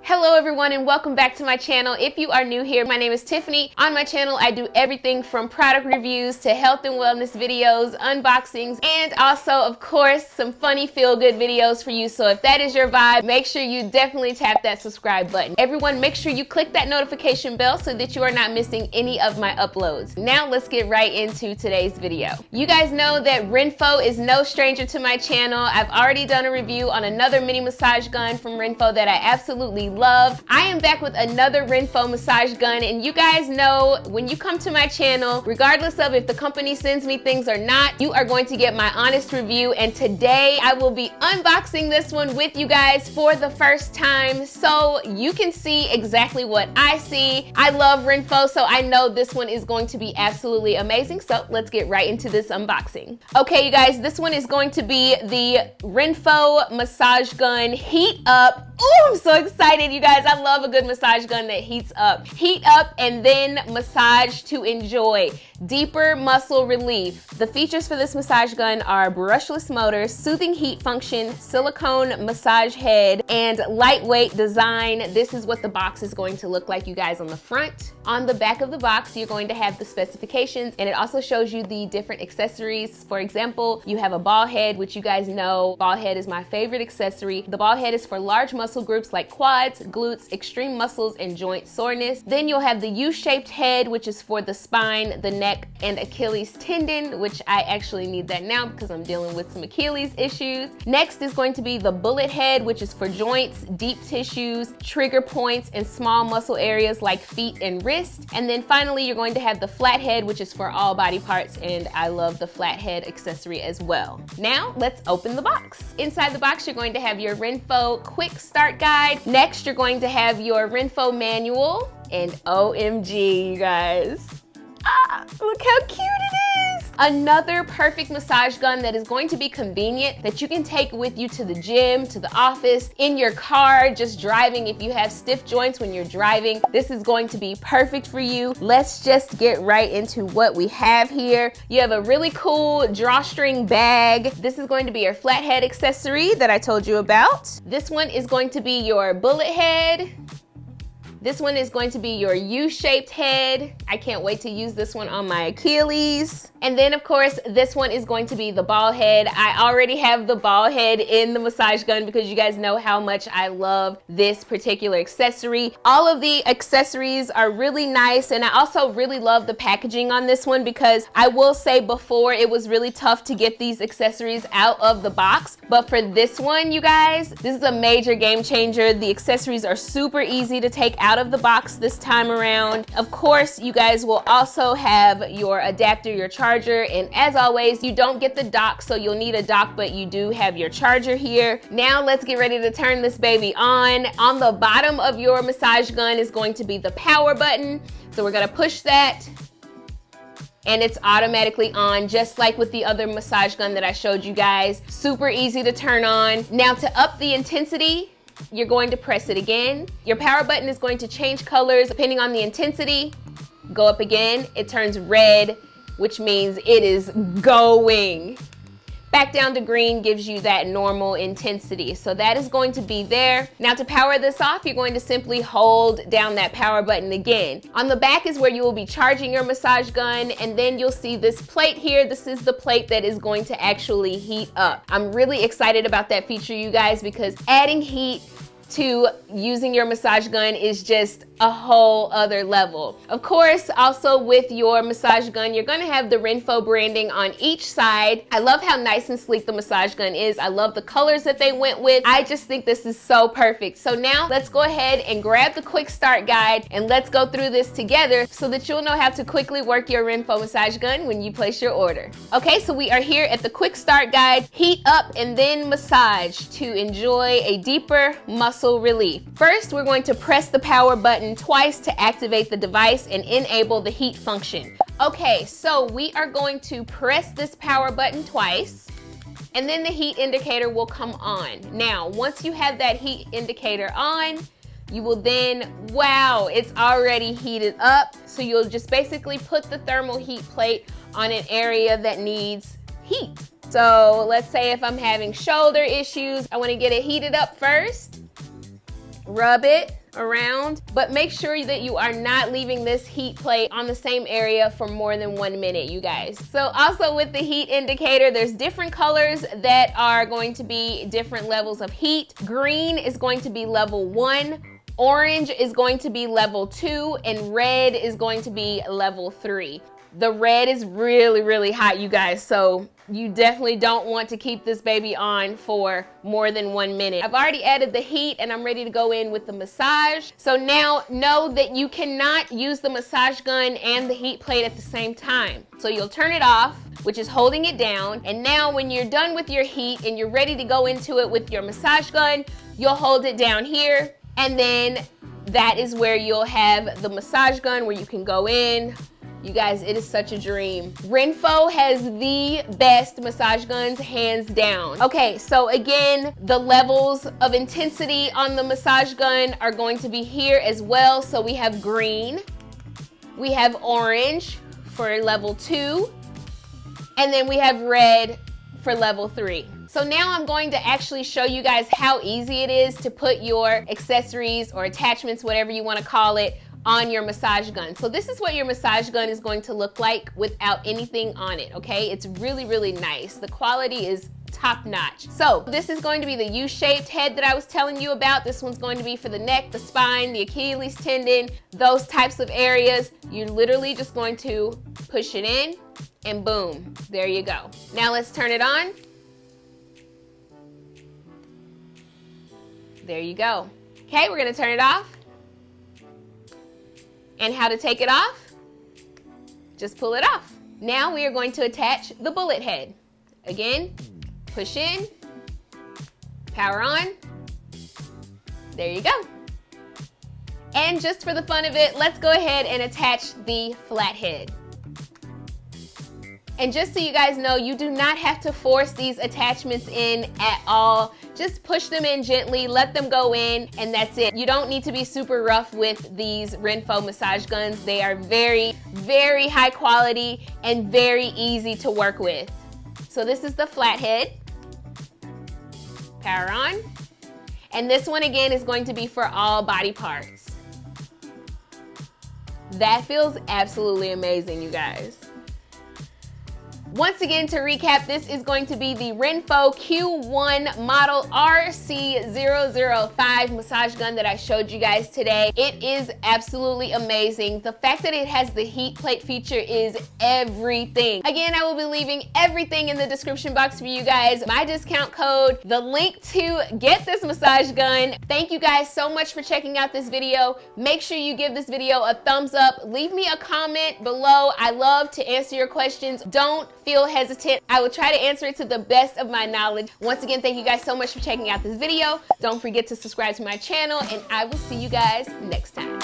Hello everyone and welcome back to my channel. If you are new here, my name is Tiffany. On my channel, I do everything from product reviews to health and wellness videos, unboxings, and also, of course, some funny feel-good videos for you. So if that is your vibe, make sure you definitely tap that subscribe button. Everyone, make sure you click that notification bell so that you are not missing any of my uploads. Now let's get right into today's video. You guys know that Renpho is no stranger to my channel. I've already done a review on another mini massage gun from Renpho that I absolutely love. I am back with another Renpho massage gun, and you guys know when you come to my channel, regardless of if the company sends me things or not, you are going to get my honest review. And today I will be unboxing this one with you guys for the first time so you can see exactly what I see. I love Renpho, so I know this one is going to be absolutely amazing. So let's get right into this unboxing. Okay, you guys, this one is going to be the Renpho massage gun Heat Up. Oh, I'm so excited, you guys. I love a good massage gun that heats up. Heat up and then massage to enjoy. Deeper muscle relief. The features for this massage gun are brushless motor, soothing heat function, silicone massage head, and lightweight design. This is what the box is going to look like, you guys, on the front. On the back of the box, you're going to have the specifications, and it also shows you the different accessories. For example, you have a ball head, which you guys know, ball head is my favorite accessory. The ball head is for large muscle groups like quads, glutes, extreme muscles, and joint soreness. Then you'll have the U-shaped head, which is for the spine, the neck, and Achilles tendon, which I actually need that now because I'm dealing with some Achilles issues. Next is going to be the bullet head, which is for joints, deep tissues, trigger points, and small muscle areas like feet and wrist. And then finally, you're going to have the flat head, which is for all body parts, and I love the flat head accessory as well. Now, let's open the box. Inside the box, you're going to have your Renpho quick start guide. Next, you're going to have your Renpho manual, and OMG, you guys. Look how cute it is. Another perfect massage gun that is going to be convenient, that you can take with you to the gym, to the office, in your car, just driving. If you have stiff joints when you're driving, this is going to be perfect for you. Let's just get right into what we have here. You have a really cool drawstring bag. This is going to be your flathead accessory that I told you about. This one is going to be your bullet head. This one is going to be your U-shaped head. I can't wait to use this one on my Achilles. And then, of course, this one is going to be the ball head. I already have the ball head in the massage gun because you guys know how much I love this particular accessory. All of the accessories are really nice, and I also really love the packaging on this one because I will say before it was really tough to get these accessories out of the box. But for this one, you guys, this is a major game changer. The accessories are super easy to take out of the box this time around. Of course, you guys will also have your adapter, your charger, and as always, you don't get the dock, so you'll need a dock, but you do have your charger here. Now let's get ready to turn this baby on. On the bottom of your massage gun is going to be the power button. So we're gonna push that, and it's automatically on, just like with the other massage gun that I showed you guys. Super easy to turn on. Now to up the intensity, you're going to press it again. Your power button is going to change colors depending on the intensity. Go up again, it turns red, which means it is going. Back down to green gives you that normal intensity. So that is going to be there. Now to power this off, you're going to simply hold down that power button again. On the back is where you will be charging your massage gun, and then you'll see this plate here. This is the plate that is going to actually heat up. I'm really excited about that feature, you guys, because adding heat to using your massage gun is just a whole other level. Of course, also with your massage gun, you're gonna have the Renpho branding on each side. I love how nice and sleek the massage gun is. I love the colors that they went with. I just think this is so perfect. So now let's go ahead and grab the quick start guide and let's go through this together so that you'll know how to quickly work your Renpho massage gun when you place your order. Okay, so we are here at the quick start guide, heat up and then massage to enjoy a deeper muscle relief. First, we're going to press the power button twice to activate the device and enable the heat function. Okay, so we are going to press this power button twice, and then the heat indicator will come on. Now, once you have that heat indicator on, you will then, wow, it's already heated up. So you'll just basically put the thermal heat plate on an area that needs heat. So let's say if I'm having shoulder issues, I want to get it heated up first. rub it around, but make sure that you are not leaving this heat plate on the same area for more than 1 minute, you guys. So also with the heat indicator, there's different colors that are going to be different levels of heat. Green is going to be level 1, orange is going to be level 2, and red is going to be level 3. The red is really, really hot, you guys, so you definitely don't want to keep this baby on for more than 1 minute. I've already added the heat and I'm ready to go in with the massage. So now know that you cannot use the massage gun and the heat plate at the same time. So you'll turn it off, which is holding it down. And now when you're done with your heat and you're ready to go into it with your massage gun, you'll hold it down here. And then that is where you'll have the massage gun where you can go in. You guys, it is such a dream. Renpho has the best massage guns, hands down. Okay, so again, the levels of intensity on the massage gun are going to be here as well. So we have green, we have orange for level 2, and then we have red for level 3. So now I'm going to actually show you guys how easy it is to put your accessories or attachments, whatever you want to call it, on your massage gun. So this is what your massage gun is going to look like without anything on it, okay? It's really, really nice. The quality is top notch. So this is going to be the U-shaped head that I was telling you about. This one's going to be for the neck, the spine, the Achilles tendon, those types of areas. You're literally just going to push it in and boom, there you go. Now let's turn it on. There you go. Okay, we're gonna turn it off. And how to take it off? Just pull it off. Now we are going to attach the bullet head. Again, push in, power on. There you go. And just for the fun of it, let's go ahead and attach the flat head. And just so you guys know, you do not have to force these attachments in at all. Just push them in gently, let them go in, and that's it. You don't need to be super rough with these Renpho massage guns. They are very, very high quality and very easy to work with. So this is the flat head. Power on. And this one again is going to be for all body parts. That feels absolutely amazing, you guys. Once again, to recap, this is going to be the Renpho Q1 model RC005 massage gun that I showed you guys today. It is absolutely amazing. The fact that it has the heat plate feature is everything. Again, I will be leaving everything in the description box for you guys. My discount code, the link to get this massage gun. Thank you guys so much for checking out this video. Make sure you give this video a thumbs up. Leave me a comment below. I love to answer your questions. Don't feel hesitant. I will try to answer it to the best of my knowledge. Once again, thank you guys so much for checking out this video. Don't forget to subscribe to my channel, and I will see you guys next time.